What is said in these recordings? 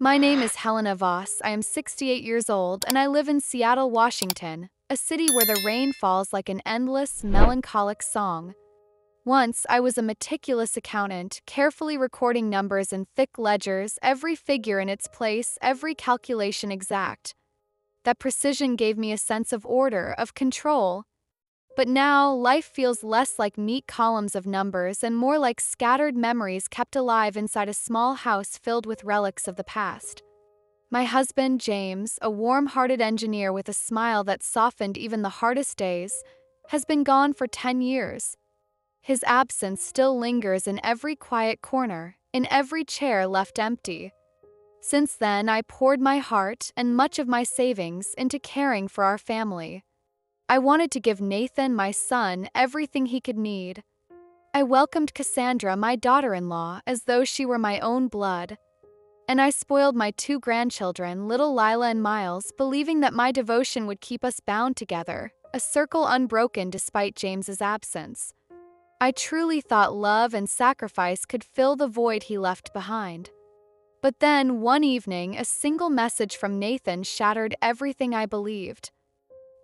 My name is Helena Voss. I am 68 years old and I live in Seattle, Washington, a city where the rain falls like an endless, melancholic song. Once, I was a meticulous accountant, carefully recording numbers in thick ledgers, every figure in its place, every calculation exact. That precision gave me a sense of order, of control. But now, life feels less like neat columns of numbers and more like scattered memories kept alive inside a small house filled with relics of the past. My husband, James, a warm-hearted engineer with a smile that softened even the hardest days, has been gone for 10 years. His absence still lingers in every quiet corner, in every chair left empty. Since then, I poured my heart and much of my savings into caring for our family. I wanted to give Nathan, my son, everything he could need. I welcomed Cassandra, my daughter-in-law, as though she were my own blood. And I spoiled my 2 grandchildren, little Lila and Miles, believing that my devotion would keep us bound together, a circle unbroken despite James's absence. I truly thought love and sacrifice could fill the void he left behind. But then, one evening, a single message from Nathan shattered everything I believed.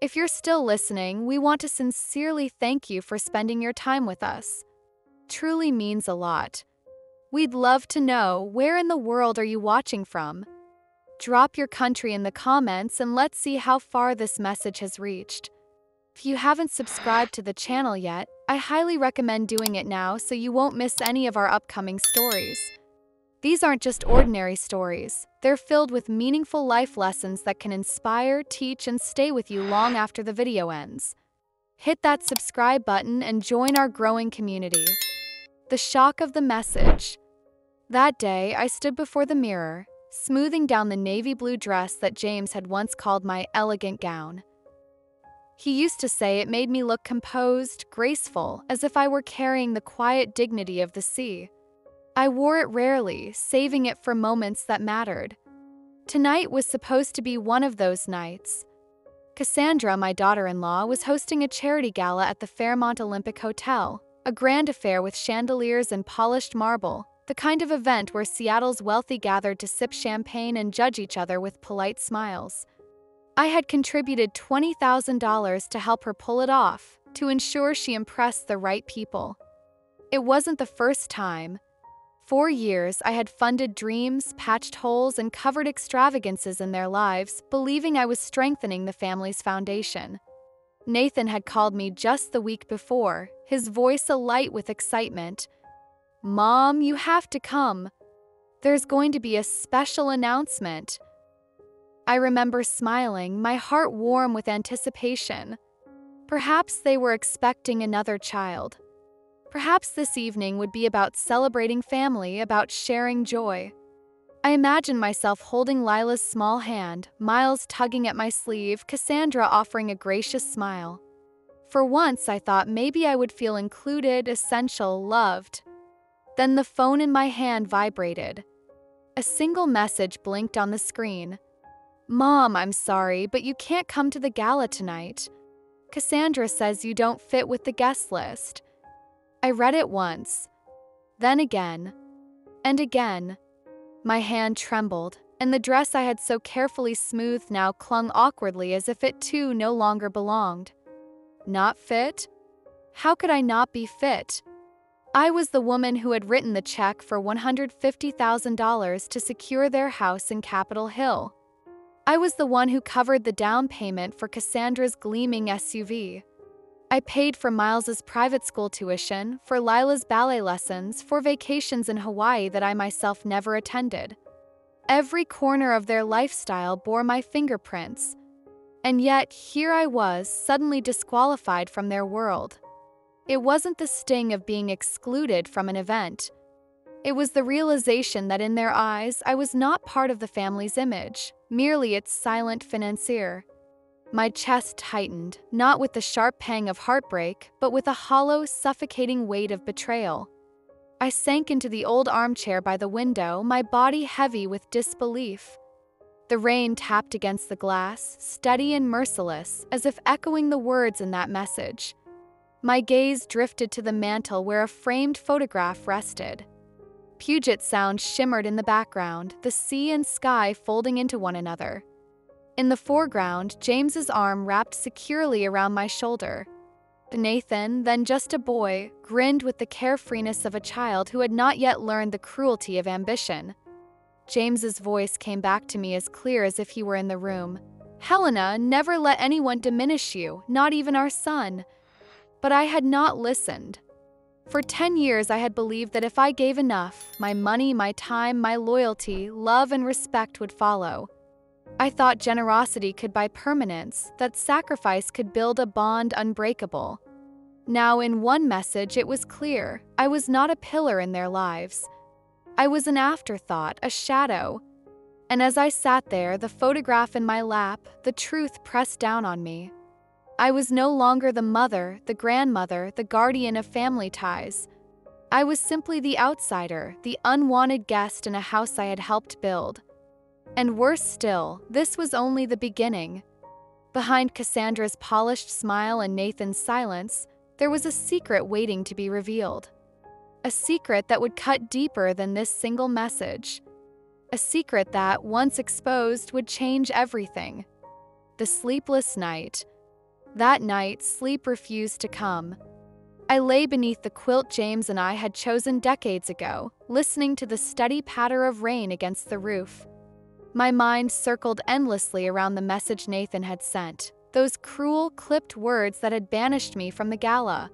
If you're still listening, we want to sincerely thank you for spending your time with us. Truly means a lot. We'd love to know, where in the world are you watching from? Drop your country in the comments and let's see how far this message has reached. If you haven't subscribed to the channel yet, I highly recommend doing it now so you won't miss any of our upcoming stories. These aren't just ordinary stories. They're filled with meaningful life lessons that can inspire, teach, and stay with you long after the video ends. Hit that subscribe button and join our growing community. The shock of the message. That day, I stood before the mirror, smoothing down the navy blue dress that James had once called my elegant gown. He used to say it made me look composed, graceful, as if I were carrying the quiet dignity of the sea. I wore it rarely, saving it for moments that mattered. Tonight was supposed to be one of those nights. Cassandra, my daughter-in-law, was hosting a charity gala at the Fairmont Olympic Hotel, a grand affair with chandeliers and polished marble, the kind of event where Seattle's wealthy gathered to sip champagne and judge each other with polite smiles. I had contributed $20,000 to help her pull it off, to ensure she impressed the right people. It wasn't the first time. For years, I had funded dreams, patched holes, and covered extravagances in their lives, believing I was strengthening the family's foundation. Nathan had called me just the week before, his voice alight with excitement. "Mom, you have to come. There's going to be a special announcement." I remember smiling, my heart warm with anticipation. Perhaps they were expecting another child. Perhaps this evening would be about celebrating family, about sharing joy. I imagined myself holding Lila's small hand, Miles tugging at my sleeve, Cassandra offering a gracious smile. For once, I thought maybe I would feel included, essential, loved. Then the phone in my hand vibrated. A single message blinked on the screen. "Mom, I'm sorry, but you can't come to the gala tonight. Cassandra says you don't fit with the guest list." I read it once, then again, and again. My hand trembled, and the dress I had so carefully smoothed now clung awkwardly as if it too no longer belonged. Not fit? How could I not be fit? I was the woman who had written the check for $150,000 to secure their house in Capitol Hill. I was the one who covered the down payment for Cassandra's gleaming SUV. I paid for Miles's private school tuition, for Lila's ballet lessons, for vacations in Hawaii that I myself never attended. Every corner of their lifestyle bore my fingerprints. And yet, here I was, suddenly disqualified from their world. It wasn't the sting of being excluded from an event. It was the realization that in their eyes, I was not part of the family's image, merely its silent financier. My chest tightened, not with the sharp pang of heartbreak, but with a hollow, suffocating weight of betrayal. I sank into the old armchair by the window, my body heavy with disbelief. The rain tapped against the glass, steady and merciless, as if echoing the words in that message. My gaze drifted to the mantel where a framed photograph rested. Puget Sound shimmered in the background, the sea and sky folding into one another. In the foreground, James's arm wrapped securely around my shoulder. Nathan, then just a boy, grinned with the carefreeness of a child who had not yet learned the cruelty of ambition. James's voice came back to me as clear as if he were in the room. "Helena, never let anyone diminish you, not even our son." But I had not listened. For 10 years I had believed that if I gave enough, my money, my time, my loyalty, love, and respect would follow. I thought generosity could buy permanence, that sacrifice could build a bond unbreakable. Now, in one message, it was clear: I was not a pillar in their lives. I was an afterthought, a shadow. And as I sat there, the photograph in my lap, the truth pressed down on me. I was no longer the mother, the grandmother, the guardian of family ties. I was simply the outsider, the unwanted guest in a house I had helped build. And worse still, this was only the beginning. Behind Cassandra's polished smile and Nathan's silence, there was a secret waiting to be revealed. A secret that would cut deeper than this single message. A secret that, once exposed, would change everything. The sleepless night. That night, sleep refused to come. I lay beneath the quilt James and I had chosen decades ago, listening to the steady patter of rain against the roof. My mind circled endlessly around the message Nathan had sent, those cruel, clipped words that had banished me from the gala.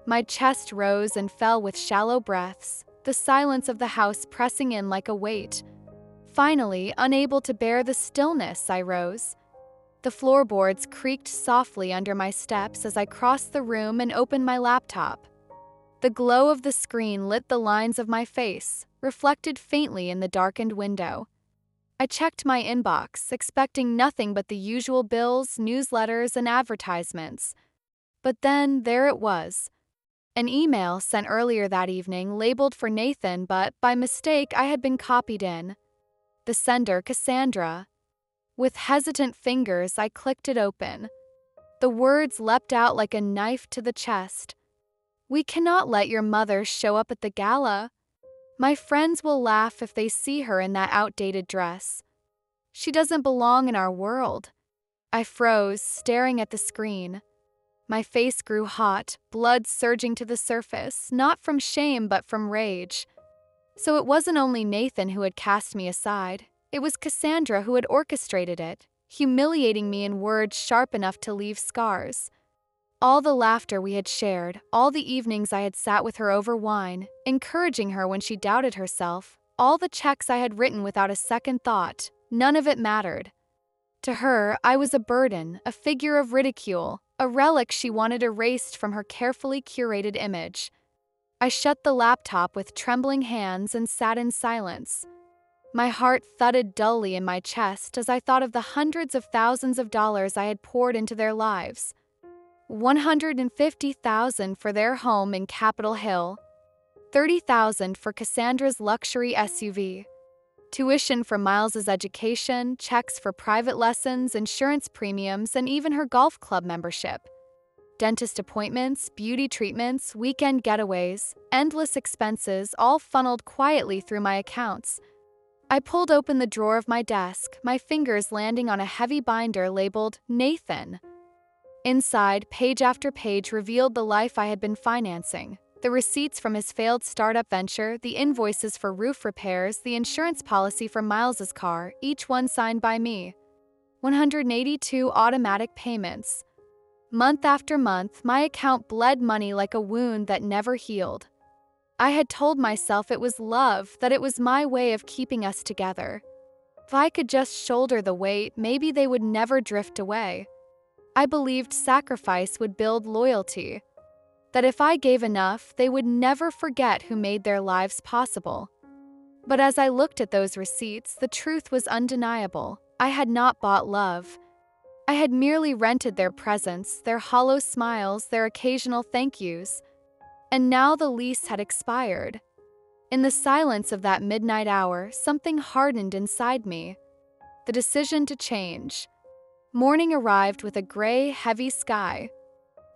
My chest rose and fell with shallow breaths, the silence of the house pressing in like a weight. Finally, unable to bear the stillness, I rose. The floorboards creaked softly under my steps as I crossed the room and opened my laptop. The glow of the screen lit the lines of my face, reflected faintly in the darkened window. I checked my inbox, expecting nothing but the usual bills, newsletters, and advertisements. But then, there it was. An email sent earlier that evening, labeled for Nathan, but by mistake I had been copied in. The sender, Cassandra. With hesitant fingers, I clicked it open. The words leapt out like a knife to the chest. "We cannot let your mother show up at the gala. My friends will laugh if they see her in that outdated dress. She doesn't belong in our world." I froze, staring at the screen. My face grew hot, blood surging to the surface, not from shame but from rage. So it wasn't only Nathan who had cast me aside. It was Cassandra who had orchestrated it, humiliating me in words sharp enough to leave scars. All the laughter we had shared, all the evenings I had sat with her over wine, encouraging her when she doubted herself, all the checks I had written without a second thought, none of it mattered. To her, I was a burden, a figure of ridicule, a relic she wanted erased from her carefully curated image. I shut the laptop with trembling hands and sat in silence. My heart thudded dully in my chest as I thought of the hundreds of thousands of dollars I had poured into their lives. $150,000 for their home in Capitol Hill, $30,000 for Cassandra's luxury SUV, tuition for Miles's education, checks for private lessons, insurance premiums, and even her golf club membership. Dentist appointments, beauty treatments, weekend getaways, endless expenses, all funneled quietly through my accounts. I pulled open the drawer of my desk, my fingers landing on a heavy binder labeled Nathan. Inside, page after page revealed the life I had been financing. The receipts from his failed startup venture, the invoices for roof repairs, the insurance policy for Miles's car, each one signed by me. 182 automatic payments. Month after month, my account bled money like a wound that never healed. I had told myself it was love, that it was my way of keeping us together. If I could just shoulder the weight, maybe they would never drift away. I believed sacrifice would build loyalty. That if I gave enough, they would never forget who made their lives possible. But as I looked at those receipts, the truth was undeniable. I had not bought love. I had merely rented their presence, their hollow smiles, their occasional thank yous. And now the lease had expired. In the silence of that midnight hour, something hardened inside me. The decision to change. Morning arrived with a gray, heavy sky.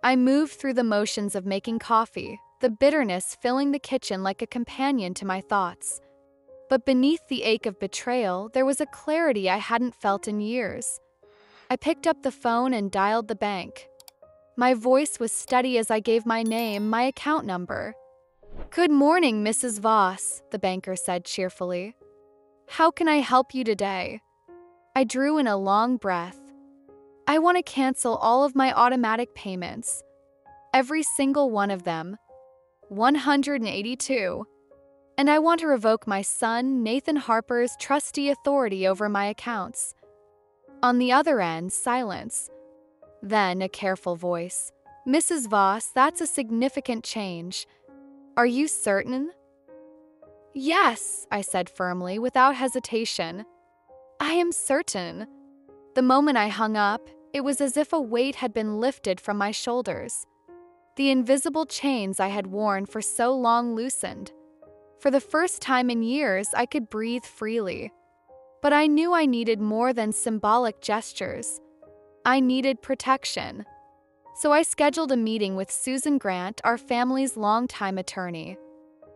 I moved through the motions of making coffee, the bitterness filling the kitchen like a companion to my thoughts. But beneath the ache of betrayal, there was a clarity I hadn't felt in years. I picked up the phone and dialed the bank. My voice was steady as I gave my name, my account number. "Good morning, Mrs. Voss," the banker said cheerfully. "How can I help you today?" I drew in a long breath. "I want to cancel all of my automatic payments. Every single one of them. 182. And I want to revoke my son, Nathan Harper's trustee authority over my accounts." On the other end, silence. Then a careful voice. "Mrs. Voss, that's a significant change. Are you certain?" "Yes," I said firmly, without hesitation. "I am certain." The moment I hung up, it was as if a weight had been lifted from my shoulders. The invisible chains I had worn for so long loosened. For the first time in years, I could breathe freely. But I knew I needed more than symbolic gestures. I needed protection. So I scheduled a meeting with Susan Grant, our family's longtime attorney.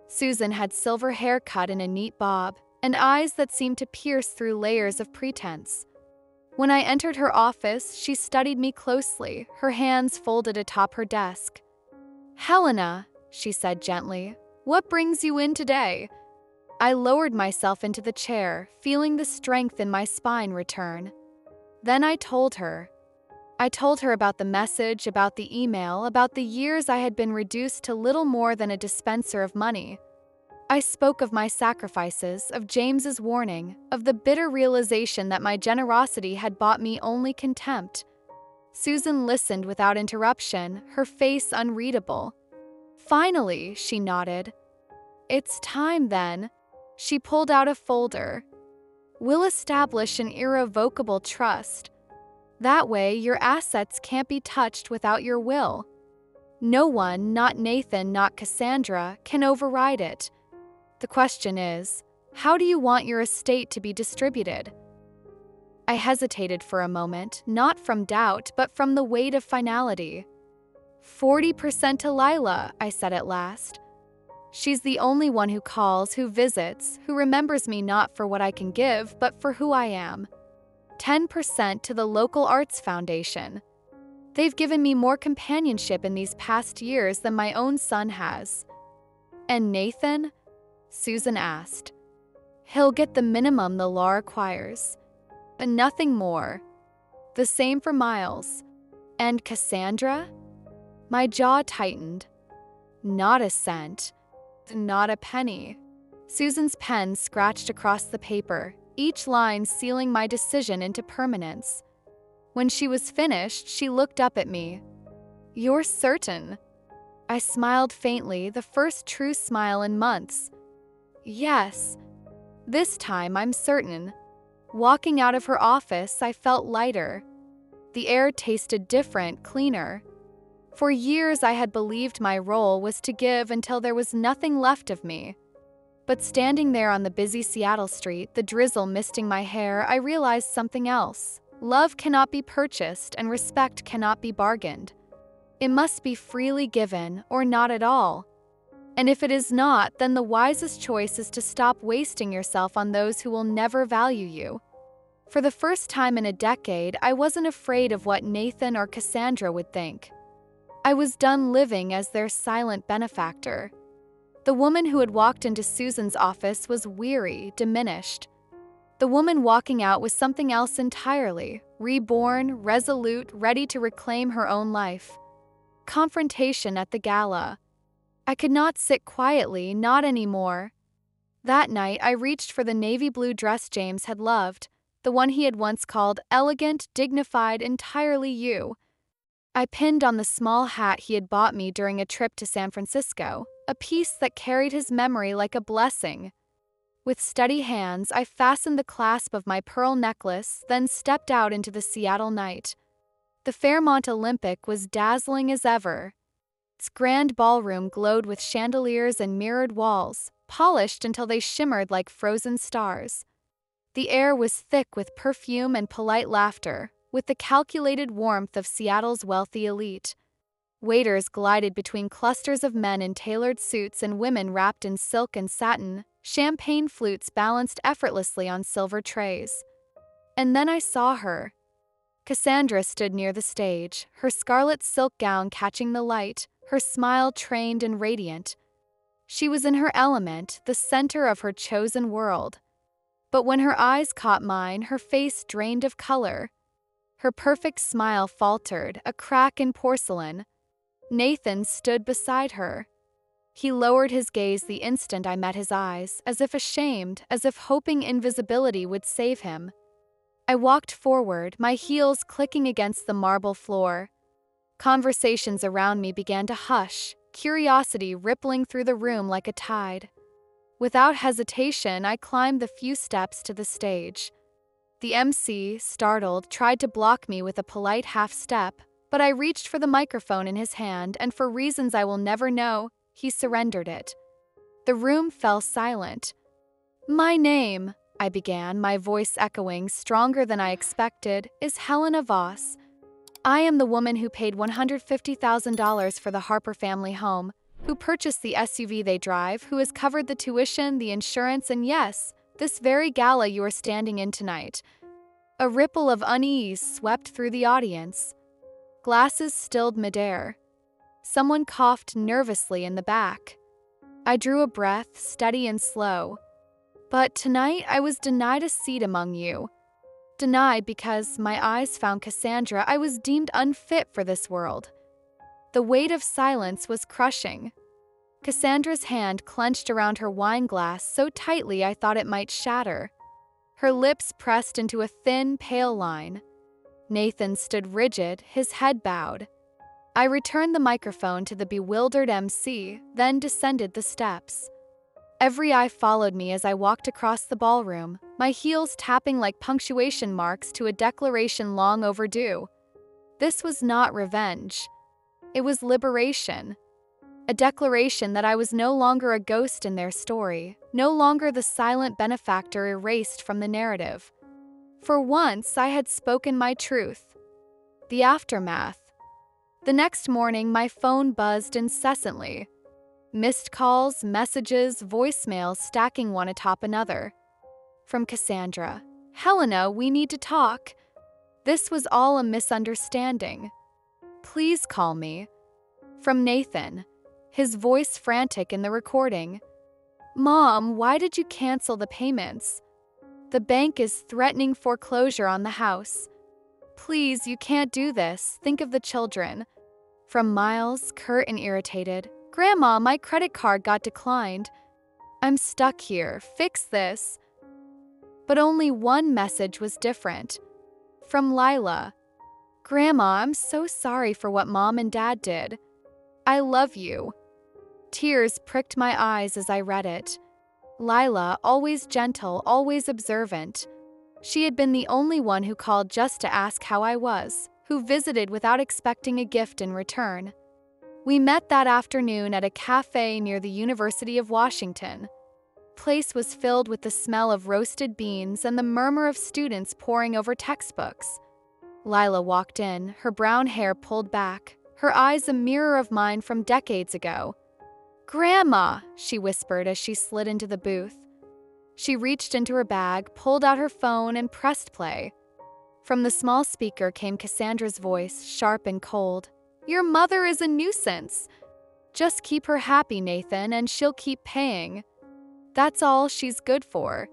Susan had silver hair cut in a neat bob, and eyes that seemed to pierce through layers of pretense. When I entered her office, she studied me closely, her hands folded atop her desk. "Helena," she said gently, "what brings you in today?" I lowered myself into the chair, feeling the strength in my spine return. Then I told her. I told her about the message, about the email, about the years I had been reduced to little more than a dispenser of money. I spoke of my sacrifices, of James's warning, of the bitter realization that my generosity had bought me only contempt. Susan listened without interruption, her face unreadable. "Finally," she nodded. "It's time then." She pulled out a folder. "We'll establish an irrevocable trust. That way, your assets can't be touched without your will. No one, not Nathan, not Cassandra, can override it. The question is, how do you want your estate to be distributed?" I hesitated for a moment, not from doubt, but from the weight of finality. 40% to Lila, I said at last. She's the only one who calls, who visits, who remembers me not for what I can give, but for who I am. 10% to the local arts foundation. They've given me more companionship in these past years than my own son has. "And Nathan?" Susan asked. "He'll get the minimum the law requires. And nothing more. The same for Miles. And Cassandra?" My jaw tightened. Not a cent. Not a penny. Susan's pen scratched across the paper, each line sealing my decision into permanence. When she was finished, she looked up at me. "You're certain?" I smiled faintly, the first true smile in months. "Yes. This time I'm certain." Walking out of her office, I felt lighter. The air tasted different, cleaner. For years I had believed my role was to give until there was nothing left of me. But standing there on the busy Seattle street, the drizzle misting my hair, I realized something else. Love cannot be purchased and respect cannot be bargained. It must be freely given or not at all. And if it is not, then the wisest choice is to stop wasting yourself on those who will never value you. For the first time in a decade, I wasn't afraid of what Nathan or Cassandra would think. I was done living as their silent benefactor. The woman who had walked into Susan's office was weary, diminished. The woman walking out was something else entirely, reborn, resolute, ready to reclaim her own life. Confrontation at the gala. I could not sit quietly, not anymore. That night, I reached for the navy blue dress James had loved, the one he had once called elegant, dignified, entirely you. I pinned on the small hat he had bought me during a trip to San Francisco, a piece that carried his memory like a blessing. With steady hands, I fastened the clasp of my pearl necklace, then stepped out into the Seattle night. The Fairmont Olympic was dazzling as ever. Its grand ballroom glowed with chandeliers and mirrored walls, polished until they shimmered like frozen stars. The air was thick with perfume and polite laughter, with the calculated warmth of Seattle's wealthy elite. Waiters glided between clusters of men in tailored suits and women wrapped in silk and satin. Champagne flutes balanced effortlessly on silver trays. And then I saw her. Cassandra stood near the stage, her scarlet silk gown catching the light, her smile trained and radiant. She was in her element, the center of her chosen world. But when her eyes caught mine, her face drained of color. Her perfect smile faltered, a crack in porcelain. Nathan stood beside her. He lowered his gaze the instant I met his eyes, as if ashamed, as if hoping invisibility would save him. I walked forward, my heels clicking against the marble floor. Conversations around me began to hush, curiosity rippling through the room like a tide. Without hesitation, I climbed the few steps to the stage. The MC, startled, tried to block me with a polite half-step, but I reached for the microphone in his hand, and for reasons I will never know, he surrendered it. The room fell silent. "My name," I began, my voice echoing, stronger than I expected, "is Helena Voss. I am the woman who paid $150,000 for the Harper family home, who purchased the SUV they drive, who has covered the tuition, the insurance, and yes, this very gala you are standing in tonight." A ripple of unease swept through the audience. Glasses stilled midair. Someone coughed nervously in the back. I drew a breath, steady and slow. "But tonight I was denied a seat among you. Denied because my eyes found Cassandra. I was deemed unfit for this world." The weight of silence was crushing. Cassandra's hand clenched around her wine glass so tightly I thought it might shatter. Her lips pressed into a thin, pale line. Nathan stood rigid, his head bowed. I returned the microphone to the bewildered MC, then descended the steps. Every eye followed me as I walked across the ballroom, my heels tapping like punctuation marks to a declaration long overdue. This was not revenge. It was liberation. A declaration that I was no longer a ghost in their story, no longer the silent benefactor erased from the narrative. For once, I had spoken my truth. The aftermath. The next morning, my phone buzzed incessantly. Missed calls, messages, voicemails stacking one atop another. From Cassandra, "Helena, we need to talk. This was all a misunderstanding. Please call me." From Nathan, his voice frantic in the recording, "Mom, why did you cancel the payments? The bank is threatening foreclosure on the house. Please, you can't do this. Think of the children." From Miles, curt and irritated, "Grandma, my credit card got declined. I'm stuck here. Fix this." But only one message was different. From Lila, "Grandma, I'm so sorry for what Mom and Dad did. I love you." Tears pricked my eyes as I read it. Lila, always gentle, always observant. She had been the only one who called just to ask how I was, who visited without expecting a gift in return. We met that afternoon at a cafe near the University of Washington. The place was filled with the smell of roasted beans and the murmur of students poring over textbooks. Lila walked in, her brown hair pulled back, her eyes a mirror of mine from decades ago. "Grandma," she whispered as she slid into the booth. She reached into her bag, pulled out her phone, and pressed play. From the small speaker came Cassandra's voice, sharp and cold. "Your mother is a nuisance. Just keep her happy, Nathan, and she'll keep paying. That's all she's good for."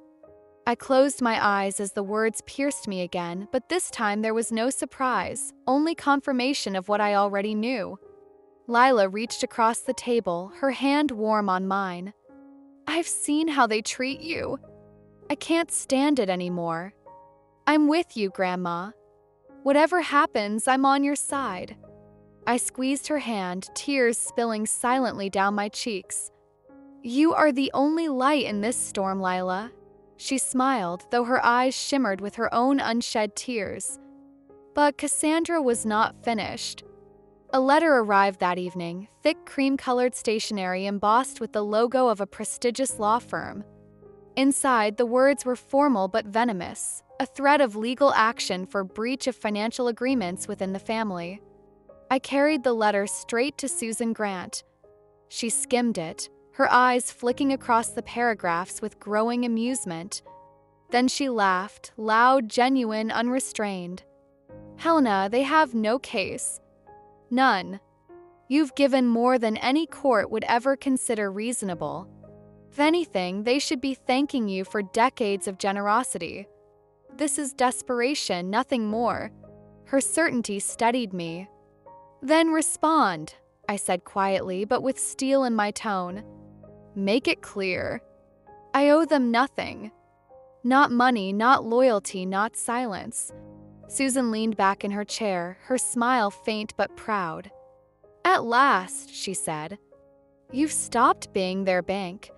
I closed my eyes as the words pierced me again, but this time there was no surprise, only confirmation of what I already knew. Lila reached across the table, her hand warm on mine. "I've seen how they treat you. I can't stand it anymore. I'm with you, Grandma. Whatever happens, I'm on your side." I squeezed her hand, tears spilling silently down my cheeks. "You are the only light in this storm, Lila." She smiled, though her eyes shimmered with her own unshed tears. But Cassandra was not finished. A letter arrived that evening, thick cream-colored stationery embossed with the logo of a prestigious law firm. Inside, the words were formal but venomous, a threat of legal action for breach of financial agreements within the family. I carried the letter straight to Susan Grant. She skimmed it, her eyes flicking across the paragraphs with growing amusement. Then she laughed, loud, genuine, unrestrained. "Helena, they have no case. None. You've given more than any court would ever consider reasonable. If anything, they should be thanking you for decades of generosity. This is desperation, nothing more." Her certainty steadied me. "Then respond," I said quietly, but with steel in my tone. "Make it clear. I owe them nothing. Not money, not loyalty, not silence." Susan leaned back in her chair, her smile faint but proud. "At last," she said. "You've stopped being their bank.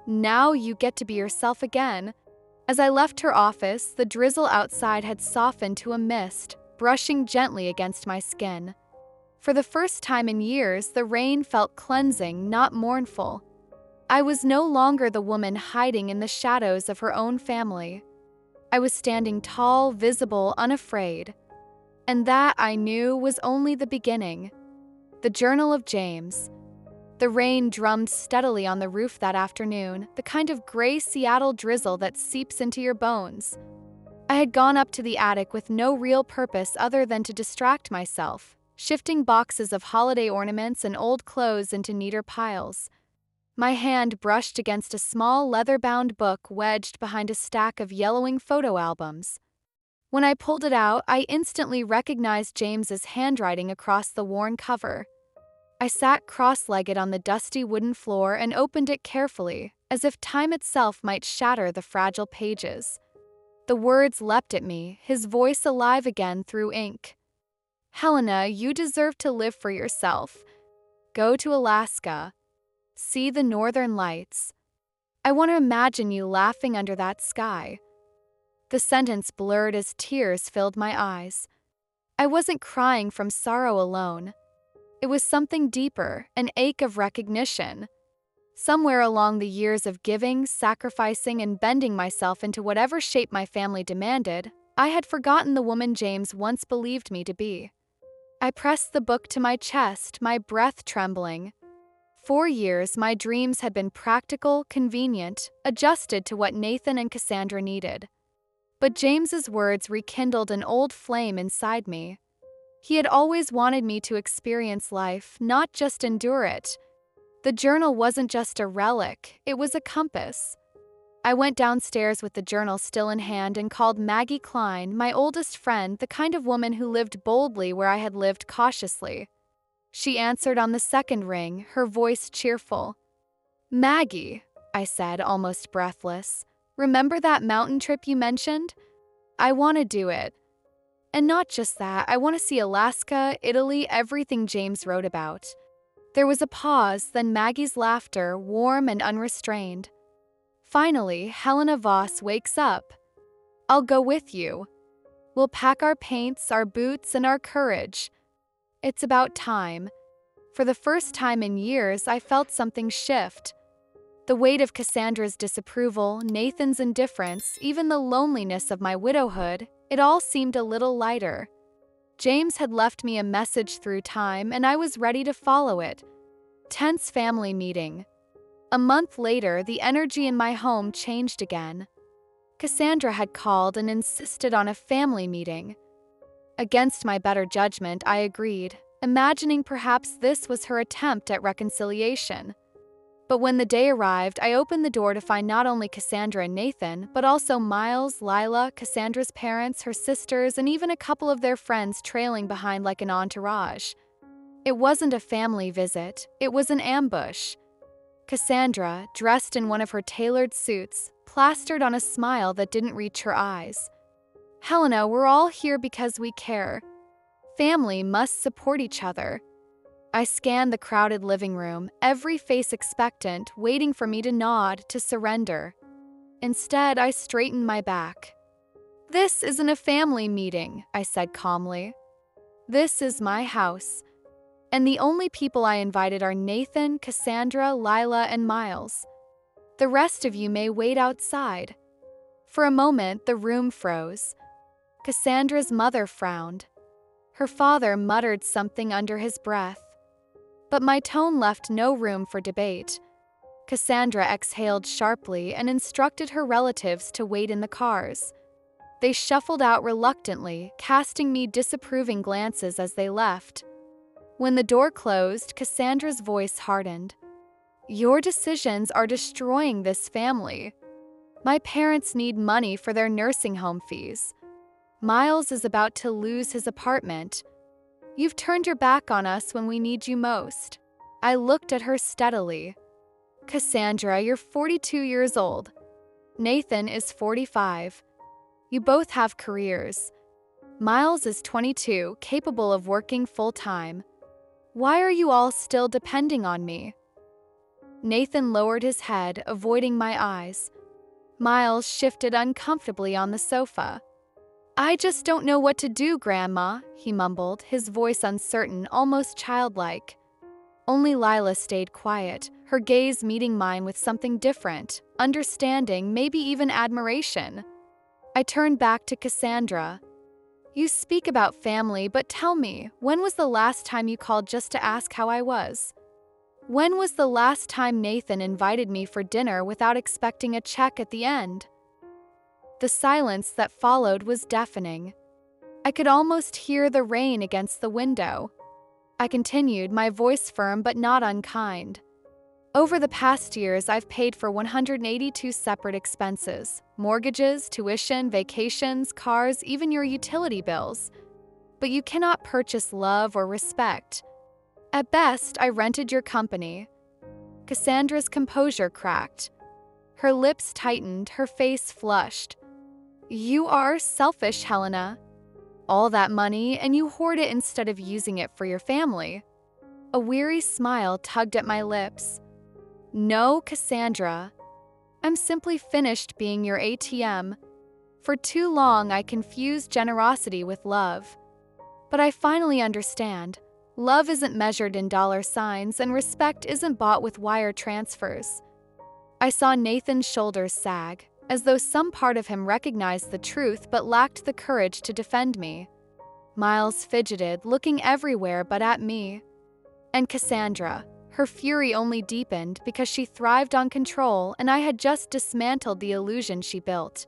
Now you get to be yourself again." As I left her office, the drizzle outside had softened to a mist, brushing gently against my skin. For the first time in years, the rain felt cleansing, not mournful. I was no longer the woman hiding in the shadows of her own family. I was standing tall, visible, unafraid. And that, I knew, was only the beginning. The Journal of James. The rain drummed steadily on the roof that afternoon, the kind of gray Seattle drizzle that seeps into your bones. I had gone up to the attic with no real purpose other than to distract myself, shifting boxes of holiday ornaments and old clothes into neater piles. My hand brushed against a small leather-bound book wedged behind a stack of yellowing photo albums. When I pulled it out, I instantly recognized James's handwriting across the worn cover. I sat cross-legged on the dusty wooden floor and opened it carefully, as if time itself might shatter the fragile pages. The words leapt at me, his voice alive again through ink. "Helena, you deserve to live for yourself. Go to Alaska. See the northern lights. I want to imagine you laughing under that sky." The sentence blurred as tears filled my eyes. I wasn't crying from sorrow alone. It was something deeper, an ache of recognition. Somewhere along the years of giving, sacrificing, and bending myself into whatever shape my family demanded, I had forgotten the woman James once believed me to be. I pressed the book to my chest, my breath trembling. For years, my dreams had been practical, convenient, adjusted to what Nathan and Cassandra needed. But James's words rekindled an old flame inside me. He had always wanted me to experience life, not just endure it. The journal wasn't just a relic, it was a compass. I went downstairs with the journal still in hand and called Maggie Klein, my oldest friend, the kind of woman who lived boldly where I had lived cautiously. She answered on the second ring, her voice cheerful. "Maggie," I said, almost breathless, "remember that mountain trip you mentioned? I want to do it. And not just that, I want to see Alaska, Italy, everything James wrote about." There was a pause, then Maggie's laughter, warm and unrestrained. "Finally, Helena Voss wakes up. I'll go with you. We'll pack our paints, our boots, and our courage. It's about time." For the first time in years, I felt something shift. The weight of Cassandra's disapproval, Nathan's indifference, even the loneliness of my widowhood, it all seemed a little lighter. James had left me a message through time, and I was ready to follow it. Tense family meeting. A month later, the energy in my home changed again. Cassandra had called and insisted on a family meeting. Against my better judgment, I agreed, imagining perhaps this was her attempt at reconciliation. But when the day arrived, I opened the door to find not only Cassandra and Nathan, but also Miles, Lila, Cassandra's parents, her sisters, and even a couple of their friends trailing behind like an entourage. It wasn't a family visit, it was an ambush. Cassandra, dressed in one of her tailored suits, plastered on a smile that didn't reach her eyes. "Helena, we're all here because we care. Family must support each other." I scanned the crowded living room, every face expectant, waiting for me to nod, to surrender. Instead, I straightened my back. "This isn't a family meeting," I said calmly. "This is my house. And the only people I invited are Nathan, Cassandra, Lila, and Miles. The rest of you may wait outside." For a moment, the room froze. Cassandra's mother frowned. Her father muttered something under his breath. But my tone left no room for debate. Cassandra exhaled sharply and instructed her relatives to wait in the cars. They shuffled out reluctantly, casting me disapproving glances as they left. When the door closed, Cassandra's voice hardened. "Your decisions are destroying this family. My parents need money for their nursing home fees. Miles is about to lose his apartment. You've turned your back on us when we need you most." I looked at her steadily. "Cassandra, you're 42 years old. Nathan is 45. You both have careers. Miles is 22, capable of working full-time. Why are you all still depending on me?" Nathan lowered his head, avoiding my eyes. Miles shifted uncomfortably on the sofa. "I just don't know what to do, Grandma," he mumbled, his voice uncertain, almost childlike. Only Lila stayed quiet, her gaze meeting mine with something different, understanding, maybe even admiration. I turned back to Cassandra. "You speak about family, but tell me, when was the last time you called just to ask how I was? When was the last time Nathan invited me for dinner without expecting a check at the end?" The silence that followed was deafening. I could almost hear the rain against the window. I continued, my voice firm but not unkind. "Over the past years, I've paid for 182 separate expenses: mortgages, tuition, vacations, cars, even your utility bills. But you cannot purchase love or respect. At best, I rented your company." Cassandra's composure cracked. Her lips tightened, her face flushed. "You are selfish, Helena. All that money, and you hoard it instead of using it for your family." A weary smile tugged at my lips. "No, Cassandra. I'm simply finished being your ATM. For too long, I confused generosity with love. But I finally understand. Love isn't measured in dollar signs, and respect isn't bought with wire transfers." I saw Nathan's shoulders sag, as though some part of him recognized the truth but lacked the courage to defend me. Miles fidgeted, looking everywhere but at me. And Cassandra, her fury only deepened because she thrived on control, and I had just dismantled the illusion she built.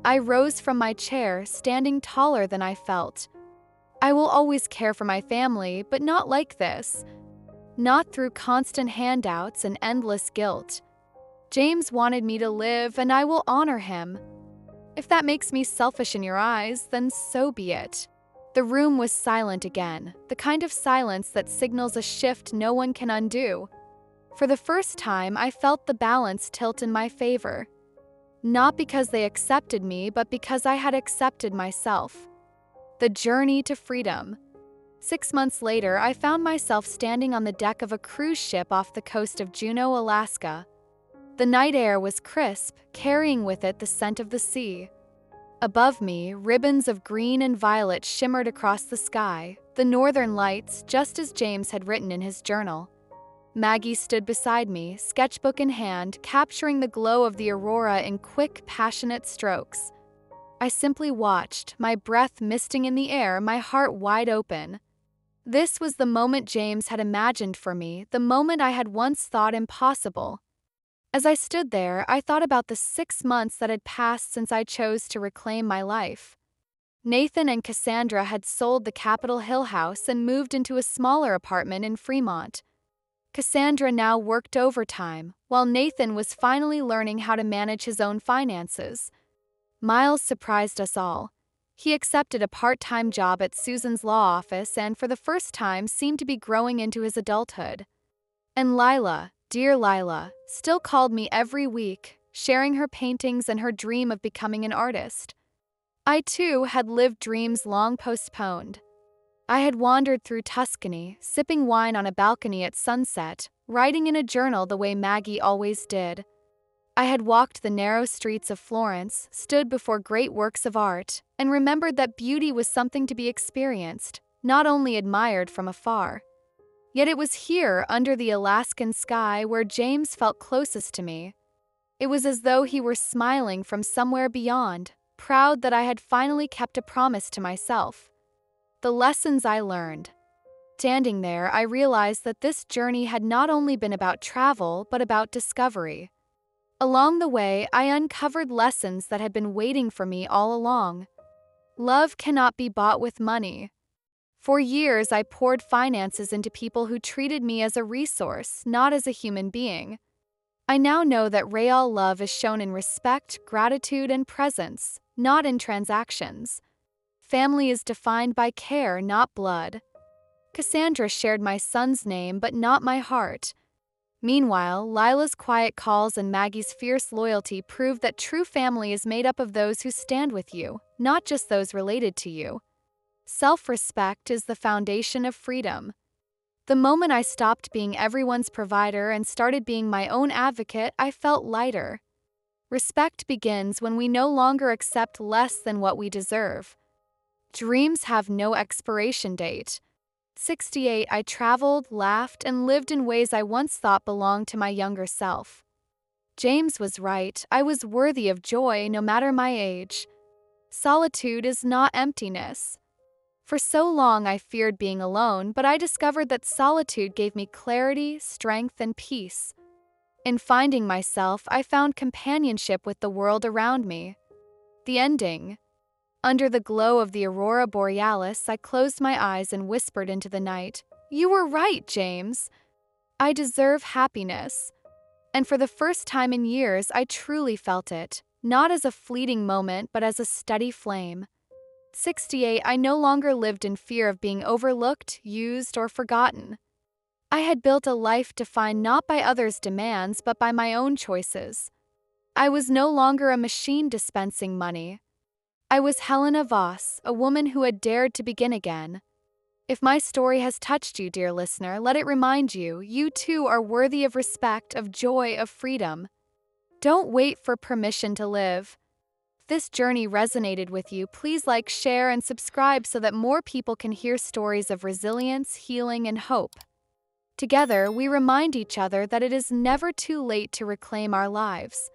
I rose from my chair, standing taller than I felt. "I will always care for my family, but not like this. Not through constant handouts and endless guilt. James wanted me to live, and I will honor him. If that makes me selfish in your eyes, then so be it." The room was silent again, the kind of silence that signals a shift no one can undo. For the first time, I felt the balance tilt in my favor. Not because they accepted me, but because I had accepted myself. The journey to freedom. 6 months later, I found myself standing on the deck of a cruise ship off the coast of Juneau, Alaska. The night air was crisp, carrying with it the scent of the sea. Above me, ribbons of green and violet shimmered across the sky, the northern lights, just as James had written in his journal. Maggie stood beside me, sketchbook in hand, capturing the glow of the aurora in quick, passionate strokes. I simply watched, my breath misting in the air, my heart wide open. This was the moment James had imagined for me, the moment I had once thought impossible. As I stood there, I thought about the 6 months that had passed since I chose to reclaim my life. Nathan and Cassandra had sold the Capitol Hill house and moved into a smaller apartment in Fremont. Cassandra now worked overtime, while Nathan was finally learning how to manage his own finances. Miles surprised us all. He accepted a part-time job at Susan's law office and, for the first time, seemed to be growing into his adulthood. And Lila, dear Lila, still called me every week, sharing her paintings and her dream of becoming an artist. I, too, had lived dreams long postponed. I had wandered through Tuscany, sipping wine on a balcony at sunset, writing in a journal the way Maggie always did. I had walked the narrow streets of Florence, stood before great works of art, and remembered that beauty was something to be experienced, not only admired from afar. Yet it was here, under the Alaskan sky, where James felt closest to me. It was as though he were smiling from somewhere beyond, proud that I had finally kept a promise to myself. the lessons I learned. Standing there, I realized that this journey had not only been about travel, but about discovery. Along the way, I uncovered lessons that had been waiting for me all along. Love cannot be bought with money. For years, I poured finances into people who treated me as a resource, not as a human being. I now know that real love is shown in respect, gratitude, and presence, not in transactions. Family is defined by care, not blood. Cassandra shared my son's name, but not my heart. Meanwhile, Lila's quiet calls and Maggie's fierce loyalty prove that true family is made up of those who stand with you, not just those related to you. Self-respect is the foundation of freedom. The moment I stopped being everyone's provider and started being my own advocate, I felt lighter. Respect begins when we no longer accept less than what we deserve. Dreams have no expiration date. 68, I traveled, laughed, and lived in ways I once thought belonged to my younger self. James was right. I was worthy of joy no matter my age. Solitude is not emptiness. For so long I feared being alone, but I discovered that solitude gave me clarity, strength, and peace. In finding myself, I found companionship with the world around me. The ending. Under the glow of the aurora borealis, I closed my eyes and whispered into the night, "You were right, James. I deserve happiness." And for the first time in years, I truly felt it, not as a fleeting moment, but as a steady flame. 68, I no longer lived in fear of being overlooked, used, or forgotten. I had built a life defined not by others' demands, but by my own choices. I was no longer a machine dispensing money. I was Helena Voss, a woman who had dared to begin again. If my story has touched you, dear listener, let it remind you, you too are worthy of respect, of joy, of freedom. Don't wait for permission to live. If this journey resonated with you, please like, share, and subscribe so that more people can hear stories of resilience, healing, and hope. Together, we remind each other that it is never too late to reclaim our lives.